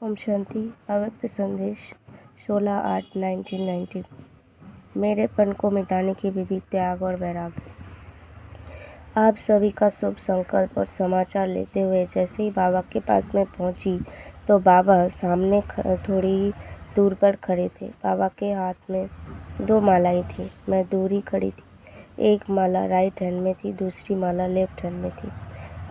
ओम शांति। अव्यक्त संदेश 16/8/1990। मेरेपन को मिटाने की विधि, त्याग और वैराग्य। आप सभी का शुभ संकल्प और समाचार लेते हुए जैसे ही बाबा के पास में पहुंची तो बाबा सामने थोड़ी ही दूर पर खड़े थे। बाबा के हाथ में 2 मालाएं थी। मैं दूर ही खड़ी थी। एक माला राइट हैंड में थी, दूसरी माला लेफ्ट हैंड में थी।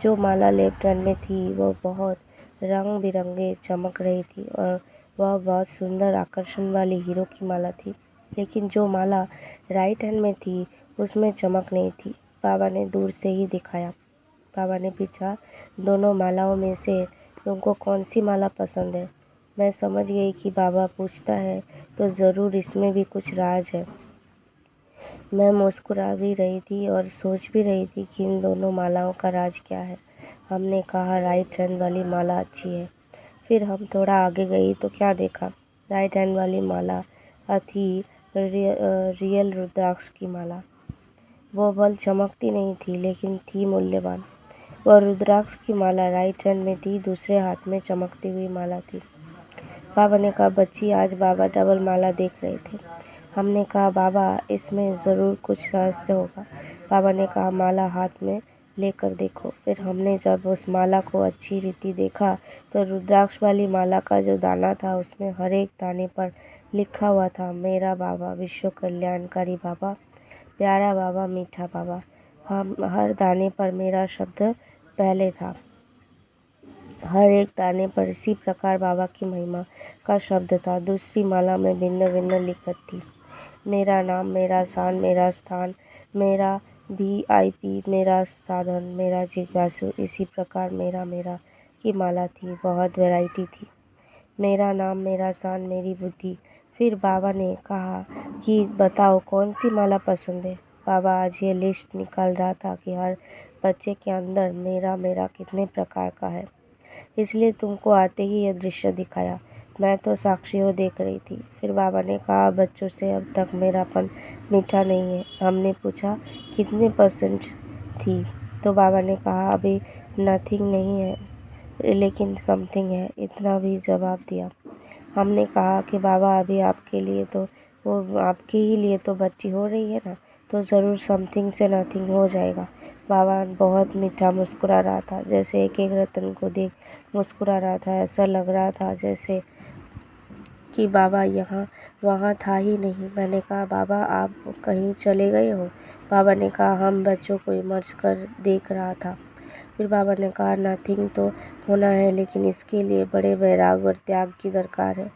जो माला लेफ्ट हैंड में थी वो बहुत रंग बिरंगे चमक रही थी और वह बहुत सुंदर आकर्षण वाली हीरो की माला थी। लेकिन जो माला राइट हैंड में थी उसमें चमक नहीं थी। बाबा ने दूर से ही दिखाया। बाबा ने पूछा, दोनों मालाओं में से तुमको कौन सी माला पसंद है? मैं समझ गई कि बाबा पूछता है तो ज़रूर इसमें भी कुछ राज है। मैं मुस्कुरा भी रही थी और सोच भी रही थी कि इन दोनों मालाओं का राज क्या है। हमने कहा राइट हैंड वाली माला अच्छी है। फिर हम थोड़ा आगे गई तो क्या देखा? राइट हैंड वाली माला थी रियल रुद्राक्ष की माला। वो बल चमकती नहीं थी लेकिन थी मूल्यवान। वह रुद्राक्ष की माला राइट हैंड में थी, दूसरे हाथ में चमकती हुई माला थी। बाबा ने कहा, बच्ची आज बाबा डबल माला देख रहे थे। हमने कहा, बाबा इसमें ज़रूर कुछ रहस्य होगा। बाबा ने कहा, माला हाथ में लेकर देखो। फिर हमने जब उस माला को अच्छी रीति देखा तो रुद्राक्ष वाली माला का जो दाना था उसमें हर एक दाने पर लिखा हुआ था, मेरा बाबा, विश्व कल्याणकारी बाबा, प्यारा बाबा, मीठा बाबा। हम हर दाने पर मेरा शब्द पहले था। हर एक दाने पर इसी प्रकार बाबा की महिमा का शब्द था। दूसरी माला में भिन्न भिन्न लिखत थी, मेरा नाम, मेरा शान, मेरा स्थान, मेरा VIP, मेरा साधन, मेरा जिज्ञासु। इसी प्रकार मेरा मेरा की माला थी। बहुत वैरायटी थी। मेरा नाम, मेरा शान, मेरी बुद्धि। फिर बाबा ने कहा कि बताओ कौन सी माला पसंद है। बाबा आज ये लिस्ट निकाल रहा था कि हर बच्चे के अंदर मेरा मेरा कितने प्रकार का है। इसलिए तुमको आते ही यह दृश्य दिखाया। मैं तो साक्षियों देख रही थी। फिर बाबा ने कहा, बच्चों से अब तक मेरापन मीठा नहीं है। हमने पूछा, कितने % थी? तो बाबा ने कहा, अभी नथिंग नहीं है लेकिन समथिंग है, इतना भी जवाब दिया। हमने कहा कि बाबा अभी आपके लिए तो वो आपके ही लिए तो बच्ची हो रही है ना, तो ज़रूर समथिंग से नथिंग हो जाएगा। बाबा बहुत मीठा मुस्कुरा रहा था, जैसे एक एक रत्न को देख मुस्कुरा रहा था। ऐसा लग रहा था जैसे कि बाबा यहाँ वहाँ था ही नहीं। मैंने कहा, बाबा आप कहीं चले गए हो? बाबा ने कहा, हम बच्चों को इमर्ज कर देख रहा था। फिर बाबा ने कहा, नथिंग तो होना है लेकिन इसके लिए बड़े वैराग और त्याग की दरकार है।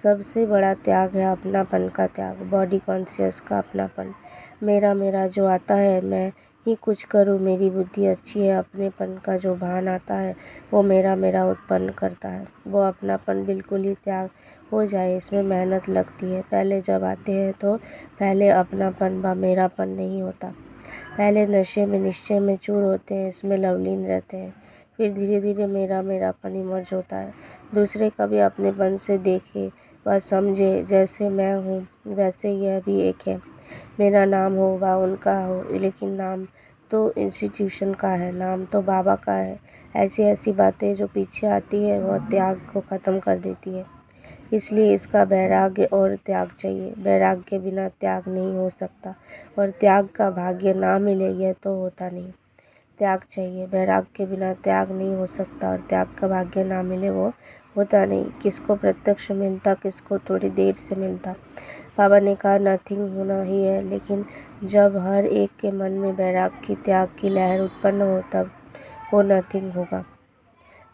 सबसे बड़ा त्याग है अपनापन का त्याग, बॉडी कॉन्शियस का अपनापन। मेरा मेरा जो आता है मैं ही कुछ करूँ, मेरी बुद्धि अच्छी है, अपनेपन का जो भान आता है वो मेरा मेरा उत्पन्न करता है। वो अपनापन बिल्कुल ही त्याग हो जाए, इसमें मेहनत लगती है। पहले जब आते हैं तो पहले अपनापन व मेरापन नहीं होता। पहले नशे में निश्चय में चूर होते हैं, इसमें लवलीन रहते हैं। फिर धीरे धीरे मेरा मेरापन इमर्ज होता है। दूसरे का भी अपनेपन से देखे व समझे, जैसे मैं हूँ वैसे यह भी एक है। मेरा नाम हो व उनका हो, लेकिन नाम तो इंस्टीट्यूशन का है, नाम तो बाबा का है। ऐसी ऐसी बातें जो पीछे आती है वह त्याग को ख़त्म कर देती है। इसलिए इसका वैराग्य और त्याग चाहिए। वैराग्य के बिना त्याग नहीं हो सकता और त्याग का भाग्य ना मिले यह तो होता नहीं। त्याग चाहिए, वैराग्य के बिना त्याग नहीं हो सकता और त्याग का भाग्य ना मिले वो होता नहीं। किसको प्रत्यक्ष मिलता, किसको थोड़ी देर से मिलता। बाबा ने कहा, नथिंग होना ही है, लेकिन जब हर एक के मन में वैराग्य की, त्याग की लहर उत्पन्न हो तब वो नथिंग होगा।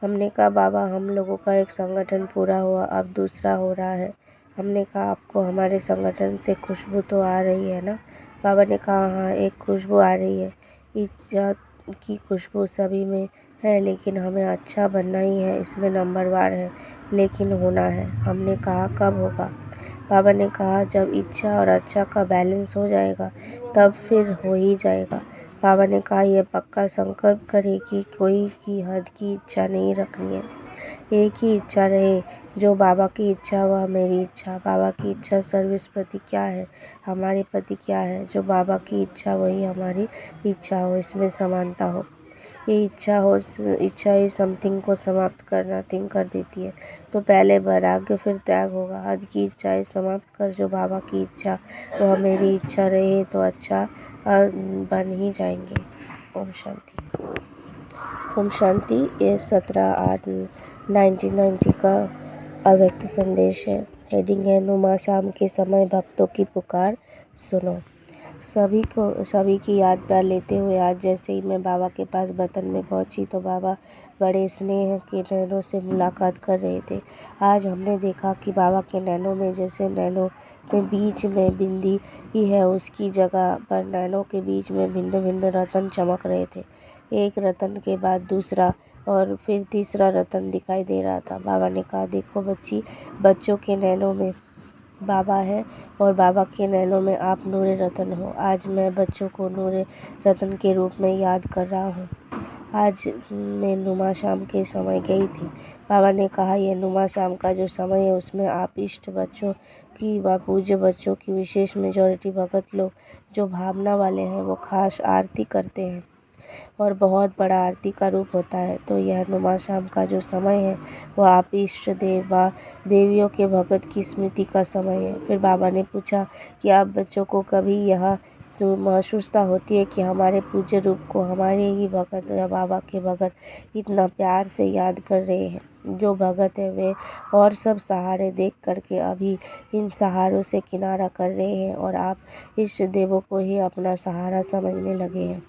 हमने कहा, बाबा हम लोगों का एक संगठन पूरा हुआ, अब दूसरा हो रहा है। हमने कहा, आपको हमारे संगठन से खुशबू तो आ रही है ना? बाबा ने कहा, हाँ एक खुशबू आ रही है। इज्जत की खुशबू सभी में है लेकिन हमें अच्छा बनना ही है, इसमें नंबरवार है, लेकिन होना है। हमने कहा, कब होगा? बाबा ने कहा, जब इच्छा और अच्छा का बैलेंस हो जाएगा तब फिर हो ही जाएगा। बाबा ने कहा, यह पक्का संकल्प करे कि कोई की हद की इच्छा नहीं रखनी है। एक ही इच्छा रहे, जो बाबा की इच्छा वह मेरी इच्छा। बाबा की इच्छा सर्विस प्रति क्या है, हमारे प्रति क्या है, जो बाबा की इच्छा वही हमारी इच्छा हो, इसमें समानता हो। ये इच्छा ही समथिंग को समाप्त कर नथिंग कर देती है। तो पहले वैराग्य फिर त्याग होगा। आज की इच्छाएं समाप्त कर, जो बाबा की इच्छा वह मेरी इच्छा रहे तो अच्छा बन ही जाएंगे। ओम शांति। ओम शांति। ये 17/8/1990 का अव्यक्त संदेश है। हेडिंग है नुमा शाम के समय भक्तों की पुकार सुनो। सभी की याद प्यार लेते हुए आज जैसे ही मैं बाबा के पास बतन में पहुंची तो बाबा बड़े स्नेह के नैनों से मुलाकात कर रहे थे। आज हमने देखा कि बाबा के नैनों में जैसे नैनों में बीच में बिंदी ही है, उसकी जगह पर नैनों के बीच में भिन्न भिन्न रतन चमक रहे थे। एक रतन के बाद दूसरा और फिर तीसरा रतन दिखाई दे रहा था। बाबा ने कहा, देखो बच्ची, बच्चों के नैनों में बाबा है और बाबा के नैनों में आप नूरे रतन हो। आज मैं बच्चों को नूरे रतन के रूप में याद कर रहा हूँ। आज मैं नुमा शाम के समय गई थी। बाबा ने कहा, यह नुमा शाम का जो समय है उसमें आप इष्ट बच्चों की व पूज्य बच्चों की विशेष मेजॉरिटी भगत लोग जो भावना वाले हैं वो खास आरती करते हैं और बहुत बड़ा आरती का रूप होता है। तो यह नुमा शाम का जो समय है वह आप इष्ट देव व देवियों के भगत की स्मृति का समय है। फिर बाबा ने पूछा कि आप बच्चों को कभी यह महसूसता होती है कि हमारे पूज्य रूप को हमारे ही भगत या बाबा के भगत इतना प्यार से याद कर रहे हैं। जो भगत है वे और सब सहारे देख करके अभी इन सहारों से किनारा कर रहे हैं और आप इष्ट देवों को ही अपना सहारा समझने लगे हैं।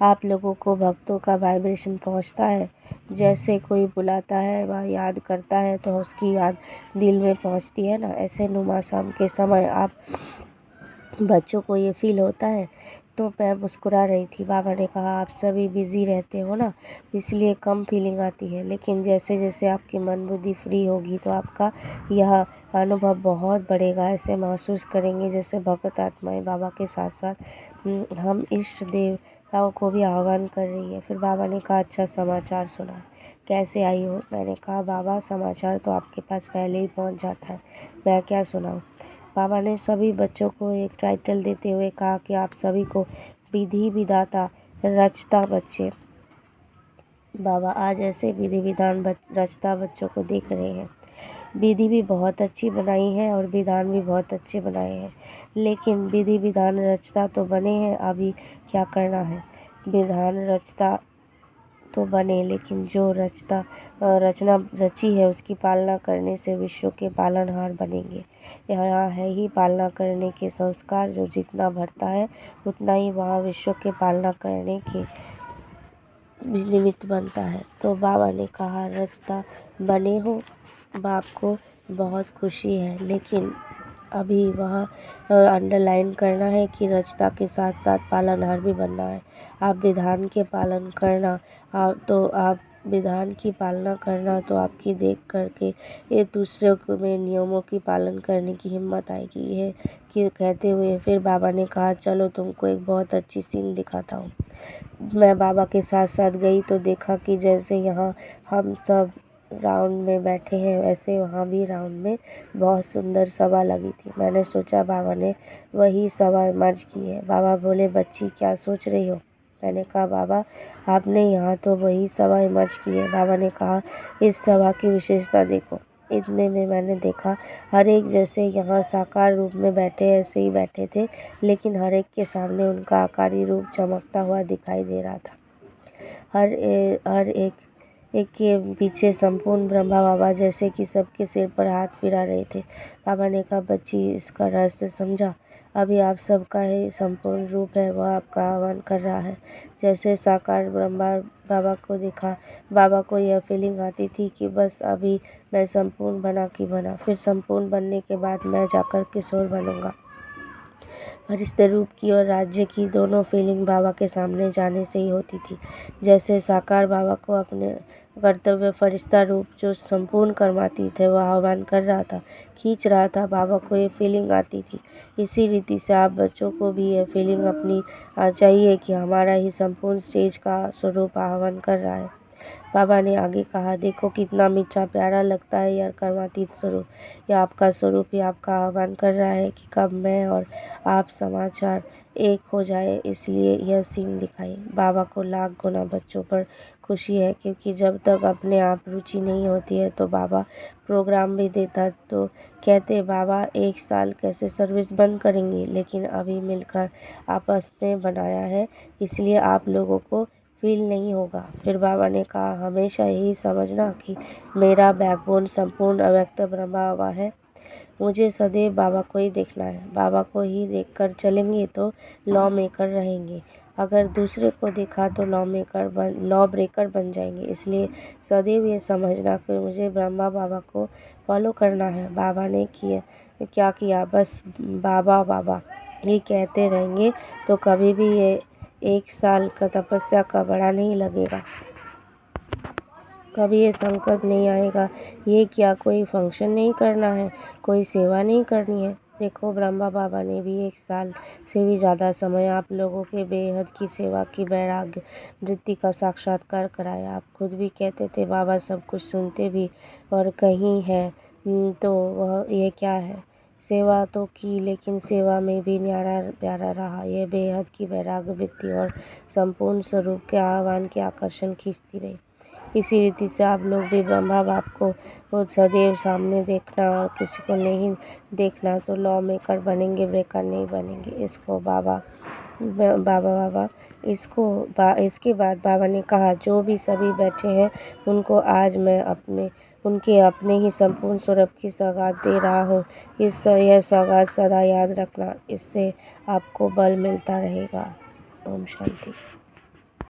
आप लोगों को भक्तों का वाइब्रेशन पहुंचता है। जैसे कोई बुलाता है व याद करता है तो उसकी याद दिल में पहुंचती है ना, ऐसे नुमा शाम के समय आप बच्चों को ये फील होता है। तो मैं मुस्कुरा रही थी। बाबा ने कहा, आप सभी बिजी रहते हो ना, इसलिए कम फीलिंग आती है, लेकिन जैसे जैसे आपकी मन बुद्धि फ्री होगी तो आपका यह अनुभव बहुत बढ़ेगा। ऐसे महसूस करेंगे जैसे भगत आत्माएं बाबा के साथ साथ हम इष्ट देवताओं को भी आह्वान कर रही है। फिर बाबा ने कहा, अच्छा समाचार सुना, कैसे आई हो? मैंने कहा, बाबा समाचार तो आपके पास पहले ही पहुंच जाता है, मैं क्या सुनाऊं? बाबा ने सभी बच्चों को एक टाइटल देते हुए कहा कि आप सभी को विधि विधाता रचता बच्चे। बाबा आज ऐसे विधि विधान रचता बच्चों को देख रहे हैं। विधि भी बहुत अच्छी बनाई है और विधान भी बहुत अच्छे बनाए हैं, लेकिन विधि विधान रचता तो बने हैं, अभी क्या करना है? विधान रचता तो बने, लेकिन जो रचना रची है उसकी पालना करने से विश्व के पालनहार बनेंगे। यहाँ है ही पालना करने के संस्कार, जो जितना भरता है उतना ही वहाँ विश्व के पालना करने के निमित्त बनता है। तो बाबा ने कहा, रचता बने हो, बाप को बहुत खुशी है, लेकिन अभी वह अंडरलाइन करना है कि रचता के साथ साथ पालनहार भी बनना है। आप विधान के पालन करना आप विधान की पालना करना तो आपकी देख करके ये दूसरों को में नियमों की पालन करने की हिम्मत आएगी। ये कि कहते हुए फिर बाबा ने कहा, चलो तुमको एक बहुत अच्छी सीन दिखाता हूँ। मैं बाबा के साथ साथ गई तो देखा कि जैसे यहाँ हम सब राउंड में बैठे हैं वैसे वहाँ भी राउंड में बहुत सुंदर सभा लगी थी। मैंने सोचा बाबा ने वही सभा मर्ज की है। बाबा बोले, बच्ची क्या सोच रही हो? मैंने कहा, बाबा आपने यहाँ तो वही सभा मर्ज की है। बाबा ने कहा, इस सभा की विशेषता देखो। इतने में मैंने देखा हर एक जैसे यहाँ साकार रूप में बैठे ऐसे ही बैठे थे, लेकिन हर एक के सामने उनका आकारी रूप चमकता हुआ दिखाई दे रहा था। हर एक के पीछे संपूर्ण ब्रह्मा बाबा जैसे कि सबके सिर पर हाथ फिरा रहे थे। बाबा ने कहा, बच्ची इसका रहस्य समझा? अभी आप सबका ही संपूर्ण रूप है, वह आपका आह्वान कर रहा है। जैसे साकार ब्रह्मा बाबा को देखा, बाबा को यह फीलिंग आती थी कि बस अभी मैं संपूर्ण बना कि बना, फिर संपूर्ण बनने के बाद मैं जाकर किशोर बनूंगा। फरिश्ते रूप की और राज्य की दोनों फीलिंग बाबा के सामने जाने से ही होती थी। जैसे साकार बाबा को अपने कर्तव्य फरिश्ता रूप जो संपूर्ण कर्मातीत थे वह आह्वान कर रहा था, खींच रहा था, बाबा को ये फीलिंग आती थी। इसी रीति से आप बच्चों को भी ये फीलिंग अपनी चाहिए कि हमारा ही संपूर्ण स्टेज का स्वरूप आह्वान कर रहा है। बाबा ने आगे कहा, देखो कितना मीठा प्यारा लगता है यह कर्मातीत स्वरूप। यह आपका स्वरूप ही आपका आह्वान कर रहा है कि कब मैं और आप समाचार एक हो जाए, इसलिए यह सीन दिखाई। बाबा को लाख गुना बच्चों पर खुशी है, क्योंकि जब तक अपने आप रुचि नहीं होती है तो बाबा प्रोग्राम भी देता तो कहते बाबा 1 साल कैसे सर्विस बंद करेंगे, लेकिन अभी मिलकर आपस में बनाया है, इसलिए आप लोगों को फील नहीं होगा। फिर बाबा ने कहा, हमेशा यही समझना कि मेरा बैकबोन संपूर्ण अव्यक्त ब्रह्म बाबा है। मुझे सदैव बाबा को ही देखना है। बाबा को ही देखकर चलेंगे तो लॉ मेकर रहेंगे, अगर दूसरे को देखा तो लॉ ब्रेकर बन जाएंगे। इसलिए सदैव ये समझना कि मुझे ब्रह्मा बाबा को फॉलो करना है। बाबा ने क्या किया, बस बाबा बाबा ही कहते रहेंगे तो कभी भी ये 1 साल का तपस्या का बड़ा नहीं लगेगा। कभी ये संकल्प नहीं आएगा, ये क्या कोई फंक्शन नहीं करना है, कोई सेवा नहीं करनी है। देखो ब्रह्मा बाबा ने भी 1 साल से भी ज़्यादा समय आप लोगों के बेहद की सेवा की, वैराग्य वृत्ति का साक्षात्कार कराया। आप खुद भी कहते थे बाबा सब कुछ सुनते भी, और कहीं है तो वह ये क्या है, सेवा तो की लेकिन सेवा में भी न्यारा प्यारा रहा। यह बेहद की वैराग्य वृत्ति और संपूर्ण स्वरूप के आह्वान के आकर्षण खींचती रही। इसी रीति से आप लोग भी ब्रह्मा बाप को सदैव सामने देखना, और किसी को नहीं देखना तो लॉ मेकर बनेंगे, ब्रेकर नहीं बनेंगे। इसको बाबा इसके बाद बाबा ने कहा, जो भी सभी बैठे हैं उनको आज मैं उनके अपने ही संपूर्ण स्वरूप की सौगात दे रहा हूँ। यह सौगात सदा याद रखना, इससे आपको बल मिलता रहेगा। ओम शांति।